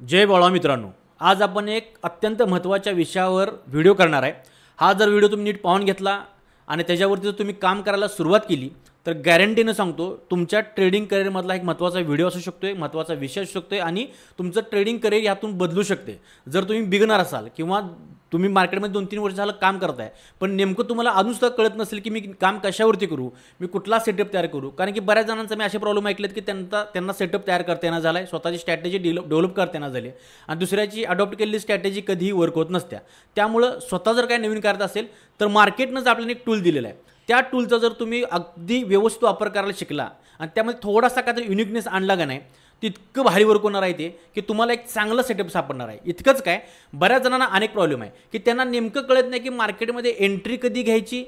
जय बाळा मित्रांनो, आज आपण एक अत्यंत महत्त्वाच्या विषयावर व्हिडिओ करणार आहे। हा जर व्हिडिओ तुम्ही नीट पाहून घेतला आणि त्याच्यावरती जर तुम्ही काम करायला सुरुवात केली तर गॅरंटीने सांगतो तुमच्या ट्रेडिंग करिअरमधला एक महत्त्वाचा व्हिडिओ असू शकतो, महत्त्वाचा विषय असू शकतो आणि तुमचं ट्रेडिंग करिअर यातून बदलू शकते। जर तुम्ही बिगिनर असाल किंवा तुम्ही मार्केटमध्ये 2-3 वर्ष झालं काम करताय पण नेमकं तुम्हाला अजून सुद्धा कळत नसेल की मी काम कशावरती करू, मी कुठला सेटअप तयार करू, कारण की बऱ्याच जणांचं मी असे प्रॉब्लेम ऐकलेत की त्यांना सेटअप तयार करता येणार झालाय, स्वतःची स्ट्रॅटेजी डेव्हलप करता येणार झाली आणि दुसऱ्याची अडॉप्ट केलेली स्ट्रॅटेजी कधीही वर्क होत नसत्या। त्यामुळे स्वतः जर काही नवीन करायचं असेल तर मार्केटनंच आपल्याला एक टूल दिलेला आहे, त्या टूलचा जर तुम्ही अगदी व्यवस्थित वापर करायला शिकला आणि त्यामध्ये थोडासा काहीतरी युनिकनेस आणला का नाही तितकं भारी वर्क होणार आहे ते की तुम्हाला एक चांगला सेटअप सापडणार आहे। इतकंच काय, बऱ्याच जणांना अनेक प्रॉब्लेम आहे की त्यांना नेमकं कळत नाही की मार्केटमध्ये एंट्री कधी घ्यायची,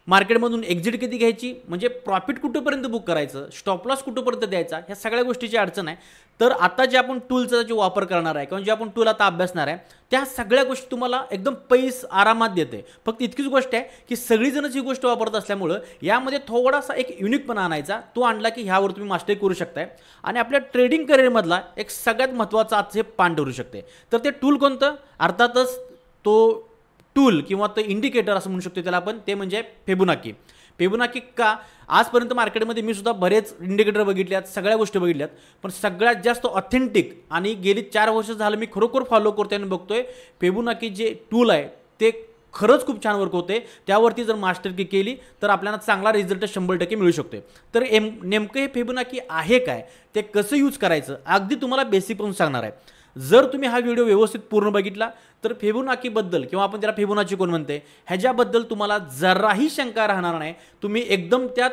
मार्केटमधून एक्झिट कधी घ्यायची, म्हणजे प्रॉफिट कुठंपर्यंत बुक करायचं, स्टॉप लॉस कुठंपर्यंत द्यायचा, ह्या सगळ्या गोष्टीची अडचण आहे। तर आता जे आपण टूलचा जो वापर करणार आहे किंवा जे आपण टूल आता अभ्यासणार आहे त्या सगळ्या गोष्टी तुम्हाला एकदम पैस आरामात देते। फक्त इतकीच गोष्ट आहे की सगळीजणच ही गोष्ट वापरत असल्यामुळं यामध्ये थोडासा एक युनिकपणा आणायचा, तो आणला की ह्यावर तुम्ही मास्टरी करू शकताय आणि आपल्या ट्रेडिंग करिअरमधला एक सगळ्यात महत्त्वाचा आजचे पान ठरू शकते। तर ते टूल कोणतं, अर्थातच तो टूल किंवा तो इंडिकेटर असं म्हणू शकतो त्याला आपण, ते म्हणजे फिबोनाची। फिबोनाची का, आजपर्यंत मार्केटमध्ये मी सुद्धा बरेच इंडिकेटर बघितल्यात, सगळ्या गोष्टी बघितल्यात, पण सगळ्यात जास्त ऑथेंटिक आणि गेली 4 वर्ष झालं मी खरोखर फॉलो करतोय आणि बघतोय फिबोनाची जे टूल आहे ते खरंच खूप छान वर्क होते। त्यावरती जर मास्टरी केली तर आपल्याला चांगला रिझल्ट 100% मिळू शकतो। तर नेमकं हे फिबोनाची आहे काय, ते कसं यूज करायचं अगदी तुम्हाला बेसिक पासून सांगणार आहे। जर तुम्ही हा व्हिडिओ व्यवस्थित पूर्ण बघितला तर फिबोनाचीबद्दल किंवा आपण त्याला फिबोनाची कोण म्हणते ह्याच्याबद्दल तुम्हाला जराही शंका राहणार नाही। तुम्ही एकदम त्यात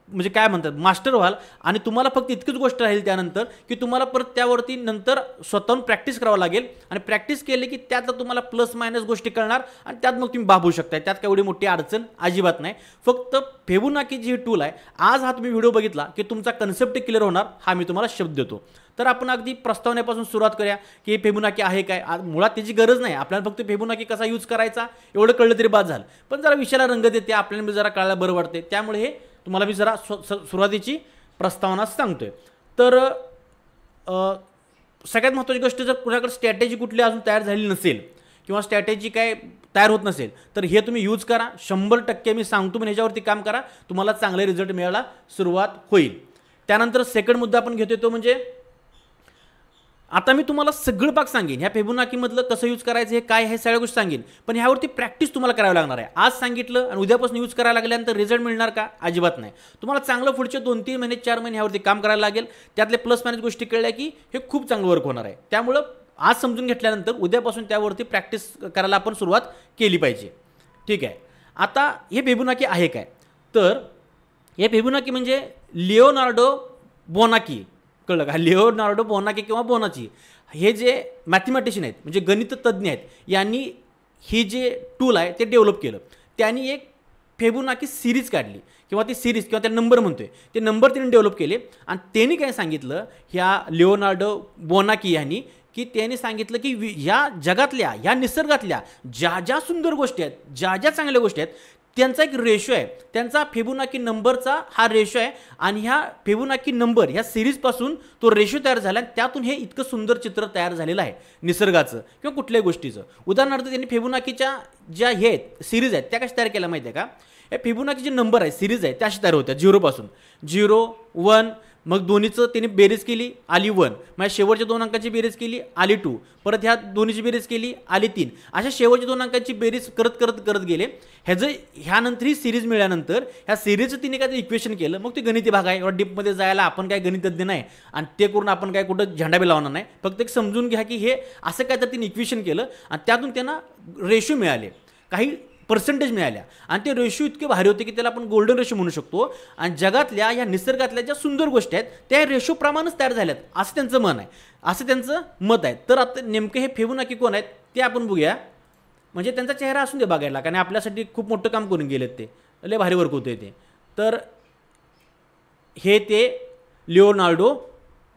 म्हणजे काय म्हणतात मास्टर व्हाल आणि तुम्हाला फक्त इतकीच गोष्ट राहील त्यानंतर की तुम्हाला परत त्यावरती नंतर स्वतःहून प्रॅक्टिस करावं लागेल आणि प्रॅक्टिस केली की त्यात तुम्हाला प्लस मायनस गोष्टी कळणार आणि त्यात मग तुम्ही बाबू शकता। त्यात काही एवढी मोठी अडचण अजिबात नाही। फक्त फिबोनाची जी टूल आहे, आज हा तुम्ही व्हिडिओ बघितला की तुमचा कन्सेप्ट क्लिअर होणार, हा मी तुम्हाला शब्द देतो। तर आपण अगदी प्रस्तावनेपासून सुरुवात करूया की फिबोनाची आहे काय। मुळात त्याची गरज नाही, आपल्याला फक्त फिबोनाची कसा यूज करायचा एवढं कळलं तरी बाद झालं, पण जरा विषयाला रंग देते, आपल्याला जरा कळायला बरं वाटते, त्यामुळे हे तुम्हाला मी जरा सुरुवातीची प्रस्तावना सांगतोय। तर सगळ्यात महत्त्वाची गोष्ट, जर कुणाकडे स्ट्रॅटेजी कुठली अजून तयार झाली नसेल किंवा स्ट्रॅटेजी काय तयार होत नसेल तर हे तुम्ही यूज करा, 100% मी सांगतो, पण ह्याच्यावरती काम करा, तुम्हाला चांगले रिझल्ट मिळायला सुरुवात होईल। त्यानंतर सेकंड मुद्दा आपण घेतोय तो म्हणजे, आता मी तुम्हाला सगळं पाक सांगेन ह्या फिबोनाचीमधलं कसं यूज करायचं, हे काय, हे सगळ्या गोष्टी सांगेन, पण ह्यावरती प्रॅक्टिस तुम्हाला करावी लागणार आहे। आज सांगितलं आणि उद्यापासून यूज करायला लागल्यानंतर रिझल्ट मिळणार का, अजिबात नाही। तुम्हाला चांगलं पुढचे 2-3 महिने 4 महिने ह्यावरती काम करायला लागेल, त्यातले प्लस मायनस गोष्टी कळल्या की हे खूप चांगलं वर्क होणार आहे। त्यामुळं आज समजून घेतल्यानंतर उद्यापासून त्यावरती प्रॅक्टिस करायला आपण सुरुवात केली पाहिजे, ठीक आहे। आता हे फिबोनाची आहे काय, तर हे फिबोनाची म्हणजे लिओनार्डो बोनाची, कळलं का, लिओनार्डो बोनाची किंवा बोनाची, हे जे मॅथमॅटिशियन आहेत म्हणजे गणित तज्ज्ञ आहेत, यांनी ही जे टूल आहे ते डेव्हलप केलं। त्यांनी एक फिबोनाची सिरीज काढली किंवा ती सिरीज किंवा त्या नंबर म्हणतोय ते नंबर त्यांनी डेव्हलप केले आणि त्यांनी काय सांगितलं ह्या लिओनार्डो बोनाची यांनी, की त्यांनी सांगितलं की ह्या जगातल्या, ह्या निसर्गातल्या ज्या ज्या सुंदर गोष्टी आहेत, ज्या ज्या चांगल्या गोष्टी आहेत, त्यांचा एक रेशो आहे, त्यांचा फिबोनाची नंबरचा हा रेशो आहे आणि ह्या फिबोनाची नंबर ह्या सिरीजपासून तो रेशो तयार झाला आणि त्यातून हे इतकं सुंदर चित्र तयार झालेलं आहे निसर्गाचं किंवा कुठल्याही गोष्टीचं। उदाहरणार्थ त्यांनी फिबोनाचीच्या ज्या हे आहेत सिरीज आहेत त्या कशा तयार केल्या माहिती आहे का, हे फिबोनाची जे नंबर आहे सिरीज आहे त्या अशा तयार होत्या 0 पासून, 0, 1, मग दोन्हीचं त्यांनी बेरीज केली आली 1, मग शेवटच्या 2 अंकाची बेरीज केली आली 2, परत ह्या दोन्हीची बेरीज केली आली 3, अशा शेवटच्या 2 अंकाची बेरीज करत गेले। ह्यानंतर ही सिरीज मिळाल्यानंतर ह्या सिरीजचं तिने काय इक्वेशन केलं, मग ते गणिती भाग आहे, एवढा डीपमध्ये जायला आपण काय गणितज्ञ नाही आणि ते करून आपण काय कुठं झेंडा बी लावणार नाही, फक्त एक समजून घ्या की हे असं काय तर तिने इक्वेशन केलं आणि त्यातून त्यांना रेशो मिळाले, काही पर्सेंटेज मिळाल्या आणि ते रेशो इतके भारी होते की त्याला आपण गोल्डन रेशो म्हणू शकतो आणि जगातल्या या निसर्गातल्या ज्या सुंदर गोष्टी आहेत त्या रेशो प्रमाणच तयार झाल्यात असं त्यांचं मन आहे, असं त्यांचं मत आहे। तर आता नेमकं हे फिबोनाची कोण आहेत ते आपण बघूया, म्हणजे त्यांचा चेहरा असून दे बघायला, कारण आपल्यासाठी खूप मोठं काम करून गेलेत, ते लय भारी वर्क होते ते। तर हे ते लिओनार्डो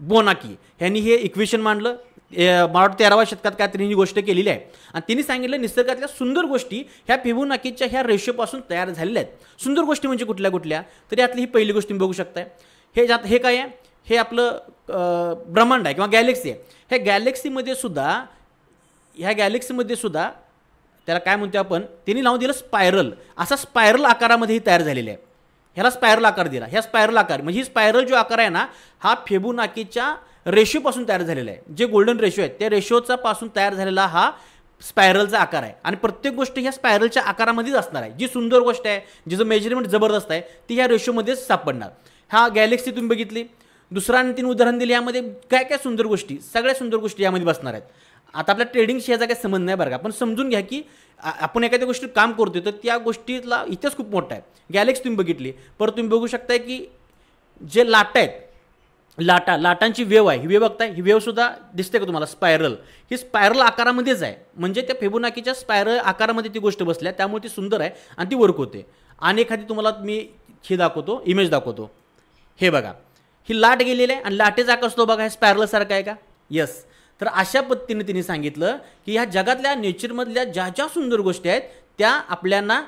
बोनाची यांनी हे इक्वेशन मांडलं, मला वाटतं 13व्या शतकात काय त्यांनी ही गोष्ट केलेली आहे आणि त्यांनी सांगितलं निसर्गातल्या सुंदर गोष्टी ह्या फिबोनाचीच्या ह्या रेशोपासून तयार झालेल्या आहेत। सुंदर गोष्टी म्हणजे कुठल्या कुठल्या, तर यातली ही पहिली गोष्ट तुम्ही बघू शकताय, हे काय आहे हे आपलं ब्रह्मांड आहे किंवा गॅलेक्सी आहे. ह्या गॅलेक्सीमध्ये सुद्धा त्याला काय म्हणतो आपण, त्यांनी नाव दिलं स्पायरल. असा स्पायरल आकारामध्ये तयार झालेला आहे. ह्याला स्पायरल आकार दिला. ह्या स्पायरल आकार म्हणजे ही स्पायरल जो आकार आहे ना, हा फिबोनाकीच्या रेशोपासून तयार झालेला आहे. जे गोल्डन रेशो आहेत त्या रेशोचा पासून तयार झालेला हा स्पायरलचा आकार आहे. आणि प्रत्येक गोष्ट ह्या स्पायरलच्या आकारामध्येच असणार आहे. जी सुंदर गोष्ट आहे, जिचं मेजरमेंट जबरदस्त आहे, ती ह्या रेशोमध्येच सापडणार. हा गॅलेक्सी तुम्ही बघितली. दुसरा आणि 3 उदाहरण दिली. यामध्ये काय काय सुंदर गोष्टी, सगळ्या सुंदर गोष्टी यामध्ये बसणार आहेत. आता आपल्या ट्रेडिंगशी याचा काही संबंध नाही बरं का, पण समजून घ्या की आपण एखाद्या गोष्टीत काम करतोय तर त्या गोष्टीला इतिहास खूप मोठा आहे. गॅलेक्सी तुम्ही बघितली, परत तुम्ही बघू शकताय की जे लाटा आहेत, लाटांची वेव आहे, ही वेव बघताय, ही वेव सुद्धा दिसते का तुम्हाला, स्पायरल. ही स्पायरल आकारामध्येच आहे. म्हणजे त्या फिबोनाकीच्या स्पायरल आकारामध्ये ती गोष्ट बसल्या, त्यामुळे ती सुंदर आहे आणि ती वर्क होते. आणि एखादी तुम्हाला मी हे दाखवतो, इमेज दाखवतो. हे बघा, ही लाट गेलेली आहे आणि लाटेचा आकार असतो बघा, हे स्पायरलसारखा आहे का? येस. तर अशा पद्धतीने तिने सांगितलं की ह्या जगातल्या नेचरमधल्या ज्या ज्या सुंदर गोष्टी आहेत त्या आपल्याला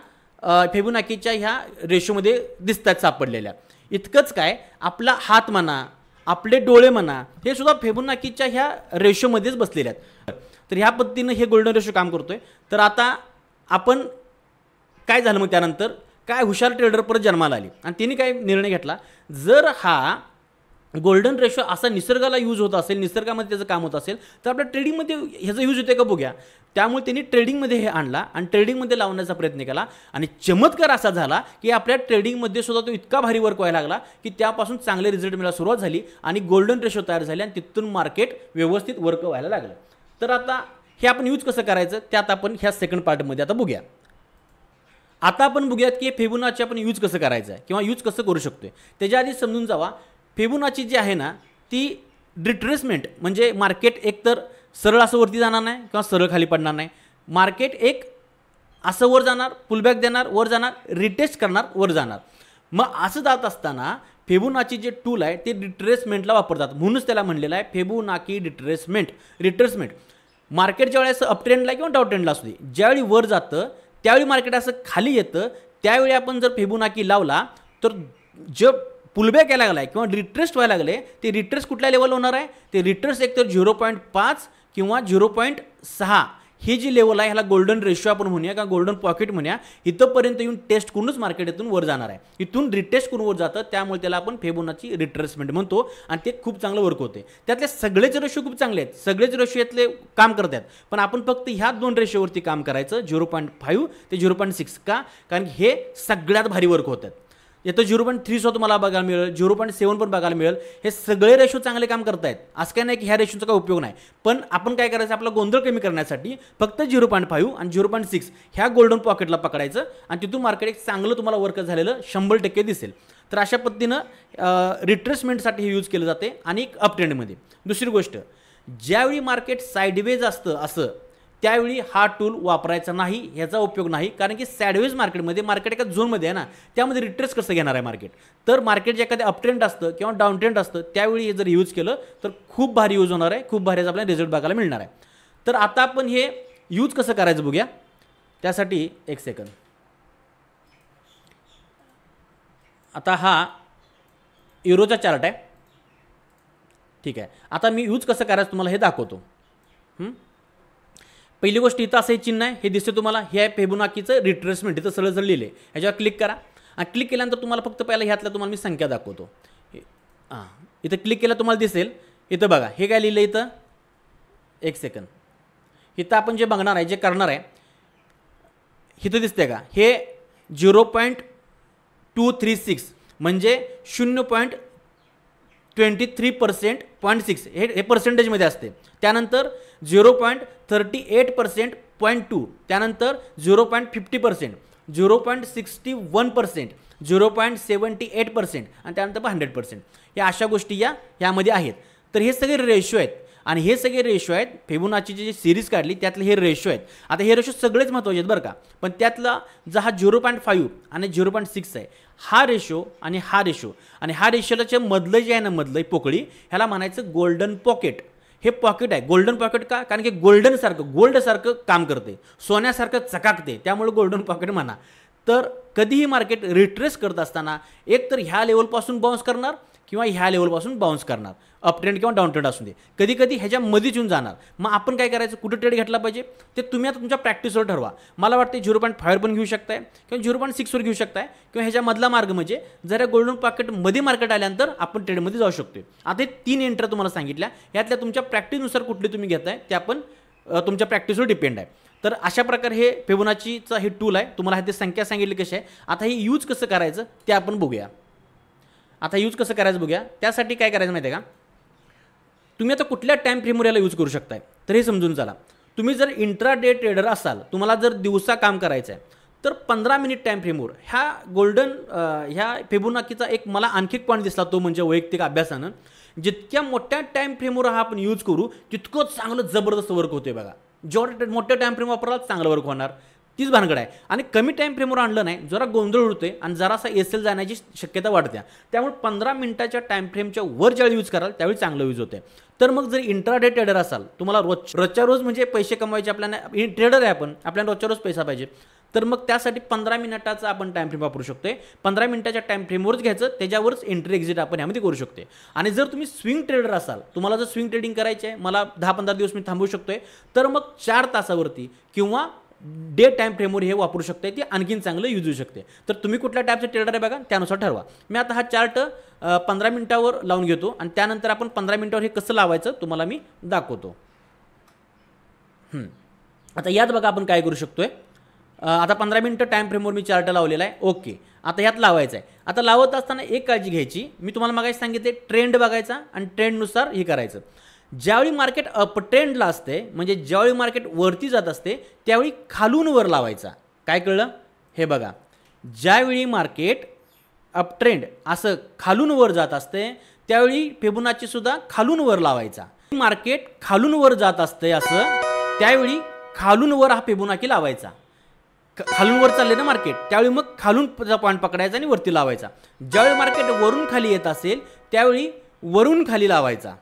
फिबोनाकीच्या ह्या रेशोमध्ये दिसतात सापडलेल्या. इतकंच काय, आपला हात म्हणा, आपले डोळे म्हणा, हे सुद्धा फिबोनाकीच्या ह्या रेशोमध्येच बसलेले आहेत. तर ह्या पद्धतीनं हे गोल्डन रेशो काम करतोय. तर आता आपण काय झालं मग त्यानंतर काय हुशार ट्रेडर परत जन्माला आली आणि तिने काय निर्णय घेतला, जर हा गोल्डन रेशो असा निसर्गाला यूज होत असेल, निसर्गामध्ये त्याचं काम होत असेल, तर आपल्या ट्रेडिंगमध्ये ह्याचा यूज होते का बघूया. त्यामुळे त्यांनी ट्रेडिंगमध्ये हे आणला आणि ट्रेडिंगमध्ये लावण्याचा प्रयत्न केला. आणि चमत्कार असा झाला की आपल्या ट्रेडिंगमध्ये सुद्धा तो इतका भारी वर्क व्हायला लागला की त्यापासून चांगले रिझल्ट मिळायला सुरुवात झाली आणि गोल्डन रेशो तयार झाले आणि तिथून मार्केट व्यवस्थित वर्क व्हायला लागलं. तर आता हे आपण यूज कसं करायचं त्यात आपण ह्या सेकंड पार्टमध्ये आता बघूया. आता आपण बघूयात की फिबोनाची आपण यूज कसं करायचं आहे किंवा यूज कसं करू शकतोय. त्याच्या आधी समजून जावा, फिबोनाची जी आहे ना ती रिट्रेसमेंट म्हणजे मार्केट एक तर सरळ असं वरती जाणार नाही किंवा सरळ खाली पडणार नाही. मार्केट एक असं वर जाणार, पुलबॅक देणार, वर जाणार, रिटेस्ट करणार, वर जाणार. मग असं जात असताना फिबोनाची जे टूल आहे ते रिट्रेसमेंटला वापरतात. म्हणूनच त्याला म्हणलेलं आहे फिबोनाकी रिट्रेसमेंट. मार्केट ज्यावेळी असं अप ट्रेंडला किंवा डाऊन ट्रेंडला असू दे, ज्यावेळी वर जातं त्यावेळी मार्केट असं खाली येतं, त्यावेळी आपण जर फिबोनाकी लावला तर जे पुलबॅक यायला लागला आहे किंवा रिट्रेस्ट व्हायला लागले, ते रिट्रेस्ट कुठल्या लेवल होणार आहे, ते रिट्रेस्ट एकतर 0.5 किंवा 0.6 ही जी लेवल आहे ह्याला गोल्डन रेशो आपण म्हणूया किंवा गोल्डन पॉकेट म्हणूया, इथंपर्यंत येऊन टेस्ट करूनच मार्केट इथून वर जाणार आहे. इथून रिटेस्ट करून वर जातं, त्यामुळे त्याला आपण फिबोनाची रिट्रेसमेंट म्हणतो आणि ते खूप चांगलं वर्क होते. त्यातले सगळेच रेशो खूप चांगले आहेत, सगळेच रेशो यातले काम करतात, पण आपण फक्त ह्या 2 रेशोवरती काम करायचं, 0.5 ते 0.6 का, कारण हे सगळ्यात भारी वर्क होतात. येतं 0.3 सुद्धा तुम्हाला बघायला मिळेल, 0.7 पण बघायला मिळेल. हे सगळे रेशो चांगले काम करतायत, असं काय नाही की ह्या रेशोचा काही उपयोग नाही. पण आपण काय करायचं, आपला गोंधळ कमी करण्यासाठी फक्त 0.5 आणि 0.6 ह्या गोल्डन पॉकेटला पकडायचं आणि तिथून मार्केट एक चांगलं तुम्हाला वर्क झालेलं 100% दिसेल. तर अशा पद्धतीनं रिट्रेसमेंटसाठी हे यूज केलं जाते आणि अप ट्रेंडमध्ये. दुसरी गोष्ट, ज्यावेळी मार्केट साईडवेज असतं असं, त्यावेळी हा टूल वापरायचा नाही, ह्याचा उपयोग नाही. कारण की सॅडवेज मार्केटमध्ये मार्केट एका झोनमध्ये आहे ना, त्यामध्ये रिट्रेस कसं घेणार आहे मार्केट. तर मार्केट जे एखाद्या अप ट्रेंड असतं किंवा डाऊन ट्रेंड असतं त्यावेळी हे जर यूज केलं तर खूप भारी यूज होणार आहे, खूप भारी आपल्याला रिझल्ट बघायला मिळणार आहे. तर आता आपण हे यूज कसं करायचं बघूया. त्यासाठी एक सेकंद. आता हा युरोचा चार्ट आहे, ठीक आहे. आता मी यूज कसं करायचं तुम्हाला हे दाखवतो. पहिली गोष्ट, इथं असं हे चिन्ह आहे, हे दिसते तुम्हाला, हे आहे फिबोनाकीचं रिट्रेसमेंट. इथं सरळ लिहिले, ह्याच्यावर क्लिक करा आणि क्लिक केल्यानंतर तुम्हाला फक्त पहिला ह्यातल्या तुम्हाला मी संख्या दाखवतो. इथं क्लिक केलं तुम्हाला दिसेल, इथं बघा हे काय लिहिलं इथं, एक सेकंद. इथं आपण जे बघणार आहे, जे करणार आहे, इथं दिसते का, हे 0.236 म्हणजे 0.23%.6 हे पर्सेंटेजमध्ये असते. त्यानंतर 0.38%.2, त्यानंतर 0.50%, 0.61%, 0.78% आणि त्यानंतर 100%. या अशा गोष्टी यामध्ये आहेत. तर हे सगळे रेशो आहेत आणि हे सगळे रेशो आहेत फिबोनाचीची जी सिरीज काढली त्यातले हे रेशो आहेत. आता हे रेशो सगळेच महत्त्वाचे आहेत बरं का, पण त्यातला जो हा 0.5 आणि 0.6 आहे, हा रेशो आणि हा रेशोच्या मधलं जे आहे ना, मधलं पोकळी, ह्याला म्हणायचं गोल्डन पॉकेट. हे पॉकेट आहे गोल्डन पॉकेट का, कारण की गोल्डसारखं काम करते, सोन्यासारखं चकाकते, त्यामुळे गोल्डन पॉकेट म्हणा. तर कधीही मार्केट रिट्रेस करत असताना एक तर ह्या लेवलपासून बाउन्स करणार किंवा ह्या लेवलपासून बाउन्स करणार, अप ट्रेंड किंवा डाऊन ट्रेंड असू दे, कधी कधी ह्याच्यामध्येच येऊन जाणार. मग आपण काय करायचं, कुठं ट्रेड घेतला पाहिजे ते तुम्ही आता तुमच्या प्रॅक्टिसवर ठरवा. मला वाटते 0.5 पण घेऊ शकताय किंवा 0.6 घेऊ शकताय किंवा ह्याच्यामधला मार्ग म्हणजे जरा गोल्डन पॉकेटमध्ये मार्केट आल्यानंतर आपण ट्रेडमध्ये जाऊ शकतो. आता हे 3 एंट्री तुम्हाला सांगितल्या, यातल्या तुमच्या प्रॅक्टिसनुसार कुठली तुम्ही घेताय ते आपण तुमच्या प्रॅक्टिसवर डिपेंड आहे. तर अशा प्रकारे हे फिबोनाचीचं हे टूल आहे. तुम्हाला ह्याची संख्या सांगितली कशी आहे. आता हे यूज कसं करायचं ते आपण बघूया. आता यूज कसं करायचं बघूया. त्यासाठी काय करायचं माहिती आहे का, तुम्ही आता कुठल्या टाईम फ्रेमवर याला यूज करू शकताय तर हे समजून चला. तुम्ही जर इंट्राडे ट्रेडर असाल, तुम्हाला जर दिवसा काम करायचं आहे तर 15 मिनिट टाईम फ्रेमवर ह्या गोल्डन ह्या फिबोनाचीचा एक मला आणखी पॉईंट दिसला, तो म्हणजे वैयक्तिक अभ्यासानं जितक्या मोठ्या टाईम फ्रेमवर हा आपण यूज करू तितकं चांगलं जबरदस्त वर्क होते बघा. जेवढं मोठ्या टाईम फ्रेम वापराल चांगलं वर्क होणार, तीच भानगड आहे. आणि कमी टाईम फ्रेमवर आणलं नाही जरा गोंधळ होते आणि जरासा एल जाण्याची शक्यता वाढते. त्यामुळे 15 मिनिटाच्या टाईम फ्रेमच्या वर ज्यावेळी यूज कराल त्यावेळी चांगलं यूज होते. तर मग जर इंट्राडे ट्रेडर असाल, तुम्हाला रोजच्या रोज म्हणजे पैसे कमवायचे, आपल्याला ट्रेडर आहे आपण, आपल्याला रोजच्या रोज पैसा पाहिजे, तर मग त्यासाठी 15 मिनिटाचा आपण टाईम फ्रेम वापरू शकतो. 15 मिनिटाच्या टाईम फ्रेमवरच घ्यायचं, त्याच्यावरच एंट्री एक्झिट आपण यामध्ये करू शकतो. आणि जर तुम्ही स्विंग ट्रेडर असाल, तुम्हाला जर स्विंग ट्रेडिंग करायचे आहे, मला 10-15 दिवस मी थांबवू शकतोय, तर मग 4 तासावरती किंवा डे टाईम फ्रेमवर हे वापरू शकते, ते आणखीन चांगलं यूज होऊ शकते. तर तुम्ही कुठल्या टाईपचं ट्रेडर आहे बघा, त्यानुसार ठरवा. मी आता हा चार्ट 15 मिनिटावर लावून घेतो आणि त्यानंतर आपण 15 मिनिटावर हे कसं लावायचं तुम्हाला मी दाखवतो. आता यात बघा आपण काय करू शकतोय. आता 15 मिनिटं टाईम फ्रेमवर मी चार्ट लावलेला आहे. ओके, आता ह्यात लावायचं आहे. आता लावत असताना एक काळजी घ्यायची, मी तुम्हाला मागायला सांगितले ट्रेंड बघायचा आणि ट्रेंडनुसार हे करायचं. ज्यावेळी मार्केट अप ट्रेंडला असते, म्हणजे ज्यावेळी मार्केट वरती जात असते त्यावेळी खालून वर लावायचा. काय कळलं हे बघा, ज्यावेळी मार्केट अप ट्रेंड असं खालून वर जात असते त्यावेळी फिबोनाची सुद्धा खालून वर लावायचा. मार्केट खालून वर जात असते असं त्यावेळी खालून वर हा फिबोनाची लावायचा. खालून वर चालले ना मार्केट, त्यावेळी मग खालून पॉईंट पकडायचा आणि वरती लावायचा. ज्यावेळी मार्केट वरून खाली येत असेल त्यावेळी वरून खाली लावायचा.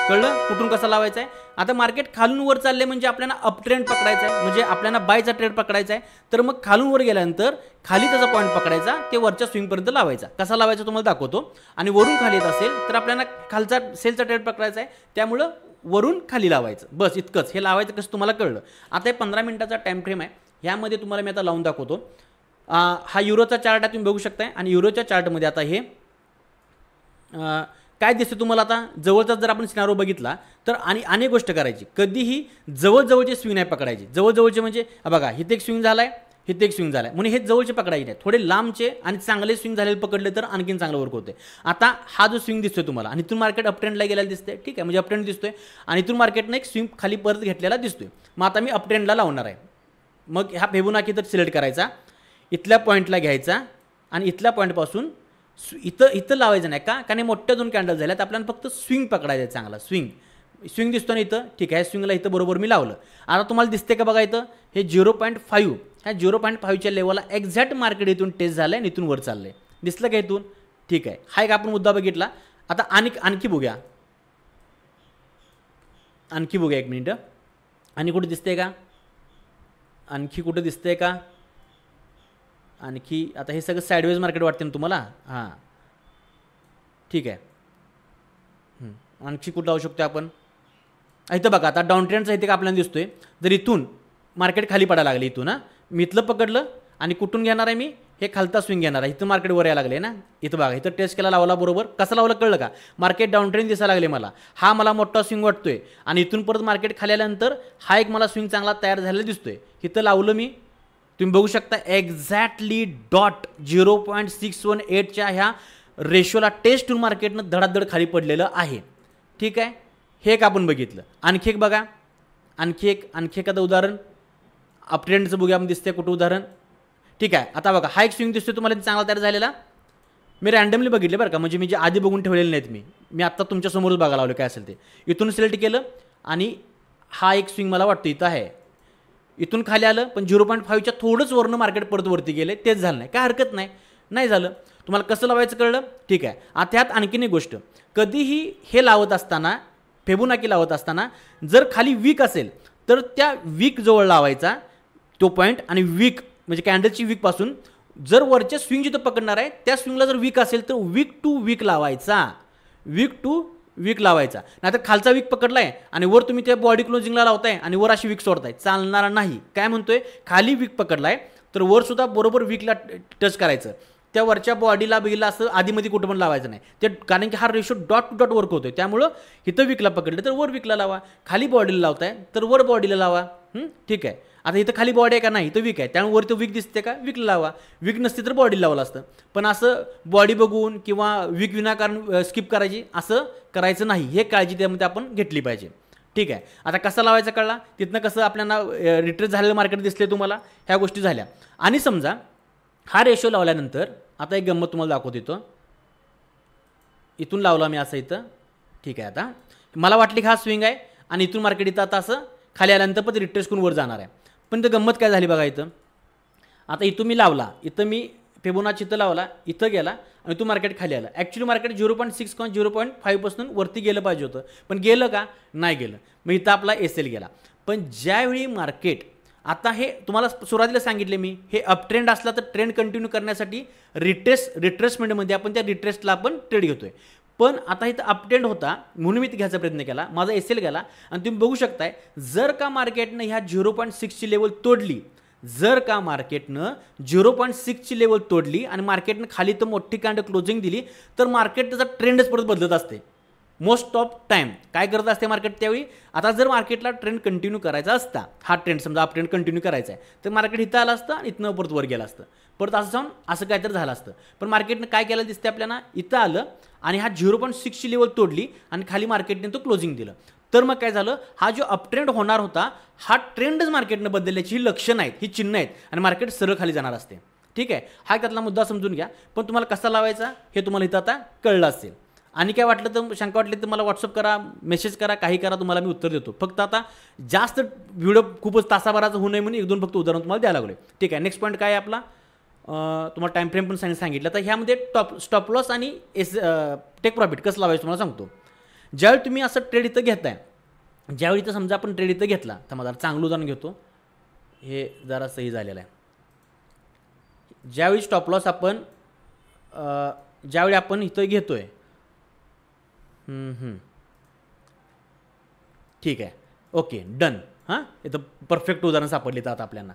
कळलं कुठून कसा लावायचा आहे. आता मार्केट खालून वर चालले म्हणजे आपल्याला अप ट्रेंड पकडायचा आहे, म्हणजे आपल्याला बायचा ट्रेड पकडायचा आहे. तर मग खालून वर गेल्यानंतर खाली त्याचा पॉईंट पकडायचा, ते वरच्या स्विंगपर्यंत लावायचा. कसा लावायचा तुम्हाला दाखवतो. आणि वरून खाली येत असेल तर आपल्याला खालचा सेलचा ट्रेड पकडायचा आहे, त्यामुळं वरून खाली लावायचं. बस इतकंच. हे लावायचं कसं तुम्हाला कळलं. आता हे 15 मिनिटाचा टाईम फ्रेम आहे, ह्यामध्ये तुम्हाला मी आता लावून दाखवतो. हा युरोचा चार्ट आहे, तुम्ही बघू शकताय. आणि युरोच्या चार्टमध्ये आता हे काय दिसतं तुम्हाला. आता जवळचा जर आपण सिनारो बघितला तर आणि अनेक गोष्ट करायची, कधीही जवळजवळचे स्विंग नाही पकडायचे. जवळजवळचे म्हणजे बघा इथे एक स्विंग झालाय, इथे एक स्विंग झालाय, म्हणून हे जवळचे पकडायचे नाही. थोडे लांबचे आणि चांगले स्विंग झालेले पकडले तर आणखीन चांगलं वर्क होते. आता हा जो स्विंग दिसतोय तुम्हाला आणि इथून मार्केट अपट्रेंडला गेलेला दिसतंय, ठीक आहे, म्हणजे अपट्रेंड दिसतोय आणि इथून मार्केटने एक स्विंग खाली परत घेतलेला दिसतोय. मग आता मी अपट्रेंडला लावणार आहे. मग हा फिबोनाची तर सिलेक्ट करायचा, इथल्या पॉईंटला घ्यायचा आणि इथल्या पॉईंटपासून इथं लावायचं नाही. का कारण मोठ्या 2 कॅन्डल झाल्यात, आपल्याला फक्त स्विंग पकडायचं आहे. चांगला स्विंग दिसतो ना इथं, ठीक आहे. स्विंगला इथं बरोबर मी लावलं. आता तुम्हाला दिसते का बघा इथं हे 0.5, ह्या 0.5च्या लेवलला एक्झॅक्ट मार्केट इथून टेस्ट झालं आहे आणि इथून वर चाललं आहे. दिसलं का इथून, ठीक आहे. हा एक आपण मुद्दा बघितला. आता आणखी बघूया, एक मिनिट. आणि कुठे दिसते का, आणखी कुठं दिसतंय का, आणखी. आता हे सगळं साईडवेज मार्केट वाटते ना तुम्हाला. हां ठीक आहे. आणखी कुठं लावू शकतो आपण. इथं बघा आता डाऊन ट्रेंडचा इथे का आपल्याला दिसतोय. जर इथून मार्केट खाली पडायला लागले, इथून मी इथलं पकडलं आणि कुठून घेणार आहे मी, हे खालता स्विंग घेणार आहे. इथं मार्केट वर यायला लागले ना, इथं बघा इथं टेस्ट केला लावला बरोबर. कसं लावलं कळलं का. मार्केट डाऊन ट्रेंड दिसायला लागले मला, हा मला मोठा स्विंग वाटतोय आणि इथून परत मार्केट खाली आल्यानंतर हा एक मला स्विंग चांगला तयार झालेला दिसतोय. इथं लावलं मी, तुम्ही बघू शकता एक्झॅक्टली डॉट 0.618च्या ह्या रेशोला टेस्ट होऊन मार्केटनं धडाधड खाली पडलेलं आहे. ठीक आहे, हे एक आपण बघितलं. आणखी एक बघा, आणखी एखादं उदाहरण अपट्रेंडचं बघूया आपण, दिसते कुठं उदाहरण. ठीक आहे, आता बघा हा एक स्विंग दिसतोय तुम्हाला चांगला तयार झालेला. मी रँडमली बघितले बरं का, म्हणजे मी जे आधी बघून ठेवलेले नाहीत, मी आत्ता तुमच्यासमोरच बघायला लावलं काय असेल ते. इथून सिलेक्ट केलं आणि हा एक स्विंग मला वाटतं इथं आहे. इथून खाली आलं पण 0.5च्या थोडंच वरनं मार्केट परत वरती गेले, तेच झालं नाही, काय हरकत नाही झालं. तुम्हाला कसं लावायचं कळलं, ठीक आहे. आता ह्यात आणखीन एक गोष्ट, कधीही हे लावत असताना, फिबोनाची लावत असताना जर खाली वीक असेल तर त्या वीक जवळ लावायचा तो पॉईंट. आणि वीक म्हणजे कॅन्डलची वीकपासून जर वरच्या स्विंग जिथं पकडणार आहे त्या स्विंगला जर वीक असेल तर वीक टू वीक लावायचा, वीक टू वीक लावायचा. नाहीतर खालचा वीक पकडलाय आणि वर तुम्ही त्या बॉडी क्लोजिंगला लावताय आणि वर अशी वीक सोडताय, चालणारा नाही. काय म्हणतोय, खाली वीक पकडलाय तर वर सुद्धा बरोबर वीकला टच करायचं. त्या वरच्या बॉडीला बिगीला असं आधीमध्ये कुठं पण लावायचं नाही ते, कारण की हा ratio dot to dot work होतोय. त्यामुळं इथं वीकला पकडलं तर वर वीकला लावा, खाली बॉडीला लावताय तर वर बॉडीला लावा. ठीक आहे. आता इथं खाली बॉडी आहे का नाही, इथं वीक आहे त्यामुळे वरती वीक दिसते का, वीकला लावा. वीक नसते तर बॉडीला लावलं असतं. पण असं बॉडी बघून किंवा वीक विनाकारण स्किप करायची असं करायचं नाही, हे काळजी त्यामध्ये आपण घेतली पाहिजे. ठीक आहे. आता कसा लावायचा कळला, तिथनं कसं आपल्याला रिट्रेस झालेलं मार्केट दिसले तुम्हाला, ह्या गोष्टी झाल्या. आणि समजा हा रेशो लावल्यानंतर आता एक गंमत तुम्हाला दाखवतो. इथून लावला मी असं इथं. ठीक आहे. आता मला वाटली की हा स्विंग आहे आणि इथून मार्केट इथं आता असं खाली आल्यानंतर पण रिट्रेस करून वर जाणार आहे. पण तर गंमत काय झाली बघा इथं. आता इथून मी लावला, इथं मी फिबोनाची इथं लावला, इथं गेला आणि इथून मार्केट खाली आलं. ॲक्च्युली मार्केट 0.6 किंवा 0.5 पासून वरती गेलं पाहिजे होतं, पण गेलं का, नाही गेलं. मग इथं आपला एस एल गेला. पण ज्यावेळी मार्केट, आता हे तुम्हाला सुरुवातीला सांगितले मी, हे अप ट्रेंड असला तर ट्रेंड कंटिन्यू करण्यासाठी रिट्रेसमेंटमध्ये आपण त्या रिट्रेसला आपण ट्रेड घेतोय. पण आता इथं अपट्रेंड होता म्हणून मी घ्यायचा प्रयत्न केला, माझा एस एल गेला. आणि तुम्ही बघू शकताय जर का मार्केटनं ह्या 0.6ची लेवल तोडली, जर का मार्केटनं 0.6ची लेवल तोडली आणि मार्केटनं खाली तर मोठी कॅन्डल क्लोजिंग दिली तर मार्केट त्याचा ट्रेंडच परत बदलत असते. मोस्ट ऑफ टाईम काय करत असते मार्केट त्यावेळी. आता जर मार्केटला ट्रेंड कंटिन्यू करायचा असता, हा ट्रेंड समजा अप ट्रेंड कंटिन्यू करायचा आहे, तर मार्केट इथं आलं असतं आणि इथनं परत वर गेलं असतं, परत असं जाऊन असं काहीतरी झालं असतं. पण मार्केटनं काय केलं दिसते आपल्याला, इथं आलं आणि हा 0.6ची लेवल तोडली आणि खाली मार्केटने तो क्लोजिंग दिलं. तर मग काय झालं, हा जो अपट्रेंड होणार होता हा ट्रेंडच मार्केटनं बदलल्याची ही लक्षणं आहेत, ही चिन्ह आहेत आणि मार्केट सरळ खाली जाणार असते. ठीक आहे. हा त्यातला मुद्दा समजून घ्या. पण तुम्हाला कसा लावायचा हे तुम्हाला इथं आता कळलं असेल. आणि काय वाटलं तर, शंका वाटली तर मला व्हॉट्सअप करा, मेसेज करा, काही करा, तुम्हाला मी उत्तर देतो. फक्त आता जास्त व्हिडिओ खूपच तासाभराचं होऊ नये म्हणून 1-2 फक्त उदाहरण तुम्हाला द्यायला लागले. ठीक आहे. नेक्स्ट पॉईंट काय आहे आपला, तुम्हाला टाईम फ्रेम पण सांगितलं. तर ह्यामध्ये स्टॉप लॉस आणि टेक प्रॉफिट कसं लावायचं तुम्हाला सांगतो. ज्यावेळी तुम्ही असं ट्रेड इथं घेताय, ज्यावेळी इथं समजा आपण ट्रेड इथं घेतला, तर मला चांगलं उदाहरण घेतो, हे जरा सही झालेलं आहे. ज्यावेळी स्टॉप लॉस आपण ज्यावेळी आपण इथं घेतोय, ठीक आहे, ओके, डन. हां, इथं परफेक्ट उदाहरण सापडले तर आता आपल्याला.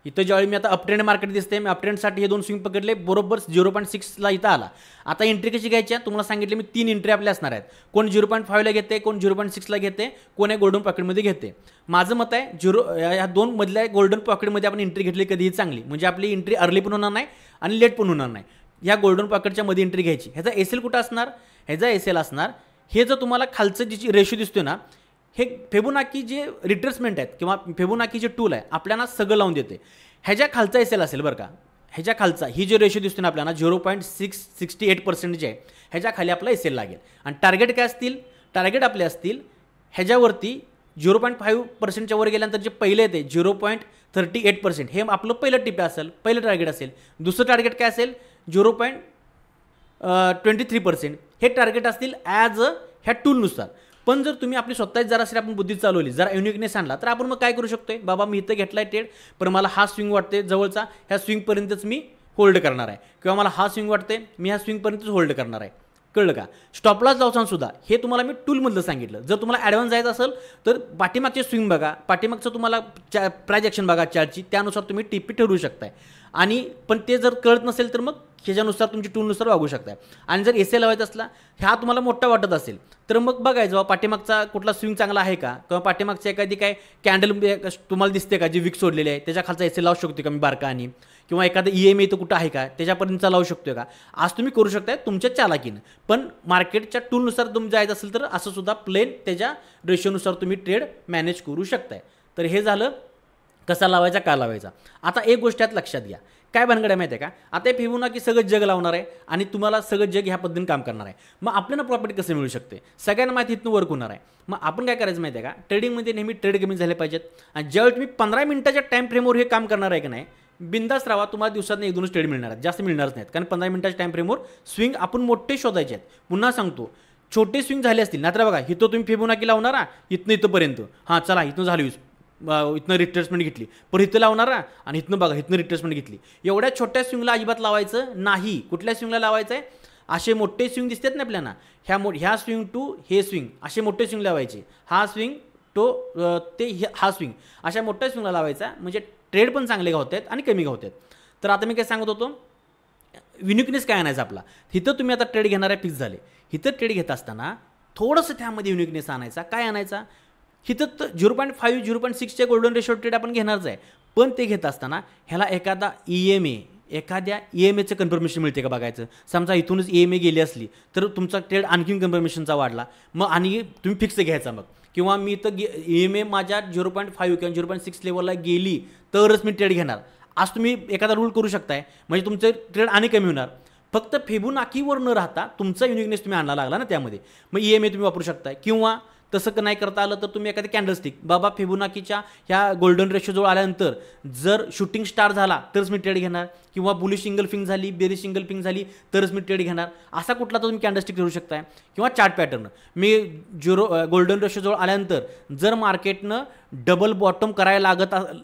इथं ज्यावेळी मी आता अपट्रेंड मार्केट दिसते, मी अपट्रेंडसाठी हे 2 स्विंग पकडले, बरोबर 0.6ला इथं आला. आता एंट्री कशी घ्यायची आहे तुम्हाला सांगितले मी, 3 एंट्री आपल्या असणार आहेत. कोण 0.5ला घेते, कोण 0.6ला घेते, कोण आहे गोल्डन पॉकेटमध्ये घेते. माझं मत आहे या 2 मधल्या गोल्डन पॉकेटमध्ये आपण एंट्री घेतली कधीही चांगली, म्हणजे आपली एंट्री अर्ली पण होणार नाही आणि लेट पण होणार नाही. ह्या गोल्डन पॉकेटच्या मध्ये एंट्री घ्यायची. ह्याचा एस एल कुठं असणार, ह्याचा एस एल असणार, हे जर तुम्हाला खालचं जी रेशो दिसतोय ना, हे फिबोनाची जे रिट्रेसमेंट आहेत किंवा फिबोनाची जे टूल आहे आपल्याला सगळं लावून देते. ह्याच्या खालचा एस एल असेल बरं का, ह्याच्या खालचा ही जे रेशो दिसतो ना आपल्याला 0.668% जे आहे, ह्याच्या खाली आपला एस एल लागेल. आणि टार्गेट काय असतील, टार्गेट आपले असतील ह्याच्यावरती 0.5%च्या वर गेल्यानंतर जे पहिले येते 0.38%, हे आपलं पहिलं टिप असेल, पहिलं टार्गेट असेल. दुसरं टार्गेट काय असेल 0.23%, हे टार्गेट असतील ॲज ह्या टूलनुसार. पण जर तुम्ही आपली स्वतःच जराशी आपण बुद्धी चालवली, जरा युनिकनेस आणला, तर आपण मग काय करू शकतोय, बाबा मी इथं घेतलाय ट्रेड, पण मला हा स्विंग वाटते जवळचा, ह्या स्विंगपर्यंतच मी होल्ड करणार आहे, किंवा मला हा स्विंग वाटते मी ह्या स्विंगपर्यंतच होल्ड करणार आहे. कळलं का. स्टॉप लॉस लावताना सुद्धा हे तुम्हाला मी टूलमधलं सांगितलं. जर तुम्हाला ॲडव्हान्स जायचं असेल तर पाठीमागचे स्विंग बघा, पाठीमागचं तुम्हाला प्राइस ॲक्शन बघा चार्टची, त्यानुसार तुम्ही टिपी ठरवू शकताय. आणि पण ते जर कळत नसेल तर मग ह्याच्यानुसार तुमची टूलनुसार वागू शकताय. आणि जर एस एल लावायचा असला, ह्या तुम्हाला मोठा वाटत असेल तर मग बघायचं पाठीमागचा कुठला स्विंग चांगला आहे का, किंवा पाठीमागचा एखादी काय कॅन्डल तुम्हाला दिसते का जी विक सोडलेली आहे, त्याच्या खालचा एस एल लावू शकतो का मी बारका, आणि किंवा एखादं EMA तर कुठं आहे का त्याच्यापर्यंतचा लावू शकतो का, आज तुम्ही करू शकताय तुमच्या चालाकीनं. पण मार्केटच्या टूलनुसार तुम्ही जायचं असेल तर असं सुद्धा प्लेन त्याच्या रेशोनुसार तुम्ही ट्रेड मॅनेज करू शकताय. तर हे झालं कसा लावायचा, का लावायचा. आता एक गोष्ट यात लक्षात घ्या, काय भानगड आहे माहिती आहे का, आता हे फिबोनाची सगळं जग लावणार आहे आणि तुम्हाला सगळं जग ह्या पद्धतीने काम करणार आहे. मग आपल्याला प्रॉफिट कसं मिळू शकते, सगळ्यांना माहिती इथून वर्क होणार आहे. मग आपण काय करायचं माहिती आहे का, ट्रेडिंगमध्ये नेहमी ट्रेड कमी झाले पाहिजेत. आणि ज्यावेळी तुम्ही 15 मिनिटाच्या टाईम फ्रेमवर हे काम करणार आहे की नाही, बिंदास राहा, तुम्हाला दिवसात 1-2 ट्रेड मिळणार आहेत, जास्त मिळणारच नाहीत. कारण 15 मिनिटाच्या टाईम फ्रेमवर स्विंग आपण मोठे शोधायचे आहेत. पुन्हा सांगतो, छोटे स्विंग झाले असतील ना तर बघा, इथं तुम्ही फिबोनाची लावणार, इथनं इथंपर्यंत, हां चला इथनं झालं यूज, इथनं रिट्रेसमेंट घेतली, पण इथं लावणारा आणि इथनं बघा इथनं रिट्रेसमेंट घेतली. एवढ्या छोट्या स्विंगला अजिबात लावायचं नाही. कुठल्या स्विंगला लावायचं आहे? असे मोठे स्विंग दिसतात ना आपल्याला, ह्या स्विंग टू हे स्विंग, असे मोठे स्विंग लावायचे. हा स्विंग तो हा स्विंग, अशा मोठ्या स्विंगला लावायचा, म्हणजे ट्रेड पण चांगले गावत आहेत आणि कमी गावत आहेत. तर आता मी काय सांगत होतो, युनिकनेस काय आणायचा आपला. इथं तुम्ही आता ट्रेड घेणार आहे, फिक्स झाले. इथं ट्रेड घेत असताना थोडंसं त्यामध्ये युनिकनेस आणायचा. काय आणायचा? इथं तर 0.5 0.6च्या गोल्डन रेशो ट्रेड आपण घेणारच आहे, पण ते घेत असताना ह्याला एखाद्या EMAचं कन्फर्मेशन मिळते का बघायचं. समजा इथूनच EMA गेली असली तर तुमचा ट्रेड आणखीन कन्फर्मेशनचा वाढला, मग आणि तुम्ही फिक्स घ्यायचा. मग किंवा मी तर EMA माझ्या 0.5 किंवा 0.6 लेवलला गेली तरच मी ट्रेड घेणार. आज तुम्ही एखादा रूल करू शकताय, म्हणजे तुमचं ट्रेड आणि कमी होणार. फक्त फिबोनाकीवर न राहता तुमचा युनिकनेस तुम्ही आणला लागला ना त्यामध्ये, मग EMA तुम्ही वापरू शकताय. किंवा तसं नाही करता आलं तर तुम्ही एखादी कॅन्डलस्टिक, बाबा फिबोनाकीच्या ह्या गोल्डन रेशोजवळ आल्यानंतर जर शूटिंग स्टार झाला तरच मी ट्रेड घेणार, किंवा बुलिश सिंगल फिंग झाली, बेरिश सिंगल फिंग झाली तरच मी ट्रेड घेणार. असा कुठला तर तुम्ही कॅन्डलस्टिक करू शकताय. किंवा चार्ट पॅटर्न, मी गोल्डन रेशोजवळ आल्यानंतर जर मार्केटनं डबल बॉटम करायला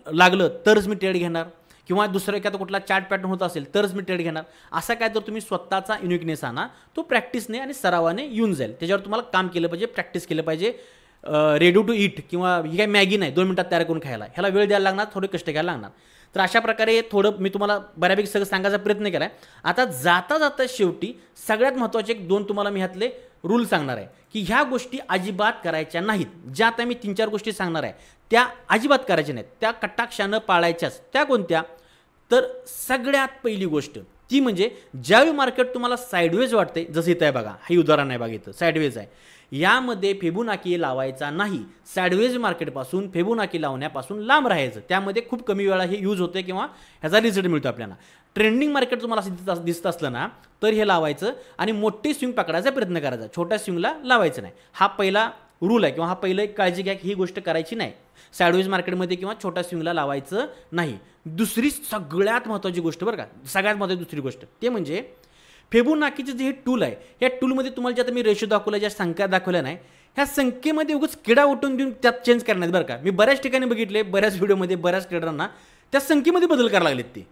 लागलं तरच मी ट्रेड घेणार, किंवा दुसरा एखादा कुठला चार्ट पॅटर्न होत असेल तरच मी ट्रेड घेणार. असा काय तर तुम्ही स्वतःचा युनिकनेस आणा, तो प्रॅक्टिसने आणि सरावाने येऊन जाईल. त्याच्यावर तुम्हाला काम केलं पाहिजे, प्रॅक्टिस केलं पाहिजे. रेडी टू ईट किंवा ही काय मॅगी नाही 2 मिनिटात तयार करून खायला, ह्याला वेळ द्यायला लागणार, थोडे कष्ट घ्यायला लागणार. तर अशा प्रकारे थोडं मी तुम्हाला बऱ्यापैकी सगळं सांगायचा प्रयत्न केला आहे. आता जाता शेवटी सगळ्यात महत्त्वाचे 2 तुम्हाला मी ह्यातले रूल सांगणार आहे, की ह्या गोष्टी अजिबात करायच्या नाहीत. ज्या आता मी 3-4 गोष्टी सांगणार आहे त्या अजिबात करायच्या नाहीत, त्या कटाक्षानं पाळायच्याच. त्या कोणत्या? तर सगळ्यात पहिली गोष्ट ती म्हणजे ज्यावेळी मार्केट तुम्हाला साईडवेज वाटते, जसं इथं आहे बघा, हे उदाहरण आहे बघा, इथं साईडवेज आहे, यामध्ये फिबोनाकी लावायचा नाही. साईडवेज मार्केटपासून फिबोनाकी लावण्यापासून लांब राहायचं. त्यामध्ये खूप कमी वेळा हे यूज होते किंवा ह्याचा रिझल्ट मिळतो आपल्याला. ट्रेंडिंग मार्केट तुम्हाला असं दिसत असलं ना तर हे लावायचं आणि मोठी स्विंग पकडायचा प्रयत्न करायचा, छोट्या स्विंगला लावायचं नाही. हा पहिला रूल आहे, किंवा हा पहिलं एक काळजी घ्या की ही गोष्ट करायची नाही. साईडवेज मार्केटमध्ये किंवा छोट्या स्विंगला लावायचं नाही. दुसरी सगळ्यात महत्त्वाची गोष्ट बरं का, सगळ्यात महत्त्वाची दुसरी गोष्ट ते म्हणजे फिबोनाकीचं जे हे टूल आहे, या टूलमध्ये तुम्हाला जे आता मी रेशो दाखवला, ज्या संख्या दाखवल्या नाही, ह्या संख्येमध्ये उगाच किडा उठून देऊन त्यात चेंज करण्यात बरं का. मी बऱ्याच ठिकाणी बघितले, बऱ्याच व्हिडिओमध्ये बऱ्याच ट्रेडरांना त्या संख्येमध्ये बदल करायला लागलेत ते.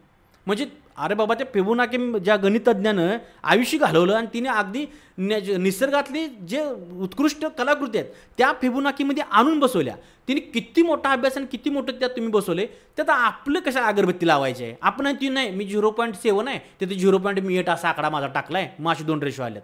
म्हणजे अरे बाबा, त्या फिबोनाकी ज्या गणितज्ञानं आयुष्य घालवलं आणि तिने अगदी निसर्गातली जे उत्कृष्ट कलाकृती आहेत त्या फिबोनाकीमध्ये आणून बसवल्या. तिने किती मोठा अभ्यास आणि किती मोठं त्यात तुम्ही बसवले, त्यात आपलं कशा अगरबत्ती लावायची आहे. आपण ती नाही, मी 0.7 आहे तिथे 0.8 असा आकडा माझा टाकलाय, मग असे 2 रेशो आल्यात.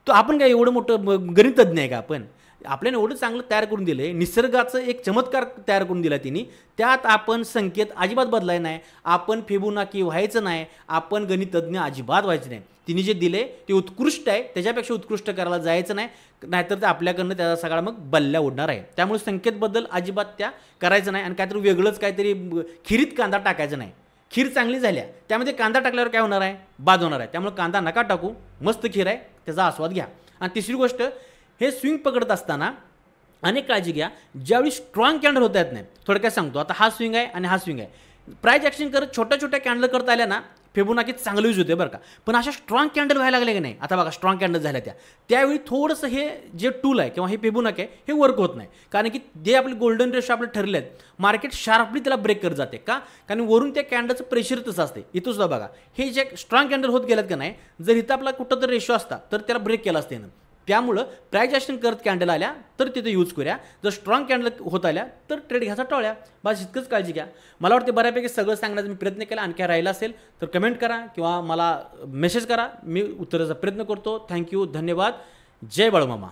तो आपण काय एवढं मोठं गणितज्ञ आहे का आपण? आपल्याला एवढं चांगलं तयार करून दिलं आहे, निसर्गाचं एक चमत्कार तयार करून दिला तिने. त्यात आपण संकेत अजिबात बदलाय नाही, आपण फिबोनाकी व्हायचं नाही, आपण गणितज्ञ अजिबात व्हायचं नाही. तिने जे दिले ते उत्कृष्ट आहे, त्याच्यापेक्षा उत्कृष्ट करायला जायचं नाही, नाहीतर ते आपल्याकडनं त्याचा सगळा मग बल्ल्या उडणार आहे. त्यामुळे संकेत बदल अजिबात त्या करायचं नाही आणि काहीतरी वेगळंच काहीतरी खिरीत कांदा टाकायचा नाही. खीर चांगली झाल्या, त्यामध्ये कांदा टाकल्यावर काय होणार आहे? बाद होणार आहे. त्यामुळे कांदा नका टाकू, मस्त खीर आहे, त्याचा आस्वाद घ्या. आणि तिसरी गोष्ट, हे स्विंग पकडत असताना अनेक काळजी घ्या, ज्यावेळी स्ट्रॉंग कॅन्डल होता येत नाही. थोडक्यात सांगतो, आता हा स्विंग आहे आणि हा स्विंग आहे, प्राइस ॲक्शन करत छोट्या छोट्या कॅन्डल करता आल्या ना फिबोनाकीत चांगलं यूज होते बरं का. पण अशा स्ट्रॉंग कॅन्डल व्हायला लागले की नाही, आता बघा स्ट्रॉंग कॅन्डल झाल्या त्यावेळी थोडंसं हे जे टूल आहे किंवा हे फिबोनाकी आहे हे वर्क होत नाही. कारण की जे आपले गोल्डन रेशो आपले ठरले आहेत, मार्केट शार्पली त्याला ब्रेक करत जाते का, कारण वरून त्या कॅन्डलचं प्रेशर तसं असते. इथं सुद्धा बघा, हे जे स्ट्रॉंग कॅन्डल होत गेल्यात का नाही, जर इथं आपला कुठं तर रेशो असता तर त्याला ब्रेक केला असते ना. त्यामुळं प्राइस ॲक्शन करत कॅन्डल आल्या तर तिथे यूज करूया, जर स्ट्रॉंग कॅन्डल होत आल्या तर ट्रेड घ्यायचा टाळ्या. बस इतकंच काळजी घ्या. मला वाटते बऱ्यापैकी सगळं सांगण्याचा मी प्रयत्न केला. आणखी राहिला असेल तर कमेंट करा किंवा मला मेसेज करा, मी उत्तराचा प्रयत्न करतो. थँक्यू, धन्यवाद. जय बाळूमामा.